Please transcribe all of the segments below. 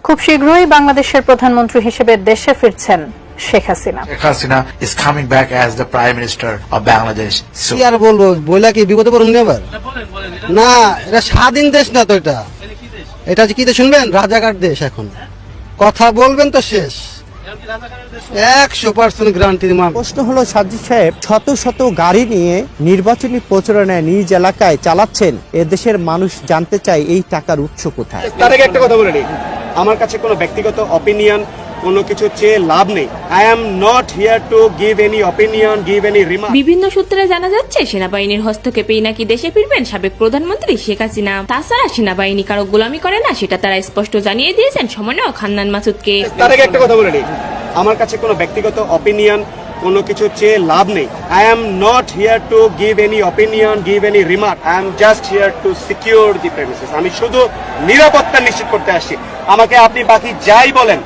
খুব শীঘ্রই বাংলাদেশের প্রধানমন্ত্রী হিসেবে দেশে ফিরছেন Sheikh Hasina. Sheikh Hasina is coming back as the Prime Minister of Bangladesh. কি আর বলবো, বইলা কি বিপদে পড়ুন আবার? না, এটা স্বাধীন দেশ না তো, এটা কি দেশ শুনবেন? রাজাকার দেশ। এখন কথা বলবেন তো শেষ। 100% গ্যারান্টি দিলাম। প্রশ্ন হলো, সাজ্জিদ সাহেব শত শত গাড়ি নিয়ে নির্বাচনী প্রচারণা নিজ এলাকায় চালাচ্ছেন, এদেশের মানুষ জানতে চায় এই টাকার উৎস কোথায়। তার আগে একটা কথা বলে নিই, আমার কাছে কোনো ব্যক্তিগত অপিনিয়ন কোনো কিছু চেয়ে লাভ নেই। I am not here to give any opinion, give any remark. বিভিন্ন সূত্রে জানা যাচ্ছে সেনাবাহিনীর হস্তক্ষেপেই নাকি দেশে ফিরবেন সাবেক প্রধানমন্ত্রী শেখ হাসিনা। তাছাড়া সেনাবাহিনী কারো গোলামি করে না, সেটা তারা স্পষ্ট জানিয়ে দিয়েছেন সমন্বয়ক হান্নান মাসুদকে। তার আগে একটা কথা বলে নিই, আমার কাছে কোনো ব্যক্তিগত অপিনিয়ন কোনো কিছু চেয়ে লাভ নেই। I am not here to give any opinion, give any remark. I am just here to secure the premises. আমি শুধু নিরাপত্তা নিশ্চিত করতে আসছি। আমাকে আপনি বাকি যাই বলেন,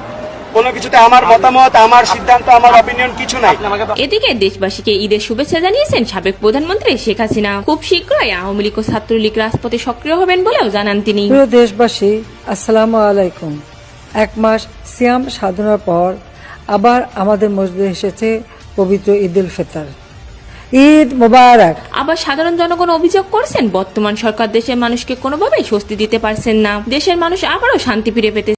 কোনো কিছুতে আমার মতামত, আমার সিদ্ধান্ত, আমার অপিনিয়ন কিছু নাই। এদিকে দেশবাসীকে ঈদের শুভেচ্ছা জানিয়েছেন সাবেক প্রধানমন্ত্রী শেখ হাসিনা। খুব শীঘ্রই আওয়ামী লীগ ও ছাত্রলীগ রাজপথে সক্রিয় হবেন বলেও জানান তিনি। প্রিয় দেশবাসী, আসসালামু আলাইকুম। এক মাস সিয়াম সাধনার পর আবার আমাদের মসজিদে এসেছে পবিত্র ঈদ উল ফিতর। ঈদ মোবারক। আবার সাধারণ জনগণ অভিযোগ করছেন বর্তমান সরকার দেশের মানুষকে কোনোভাবেই স্বস্তি দিতে পারছেন না। দেশের মানুষ আবারও শান্তি ফিরে পেতে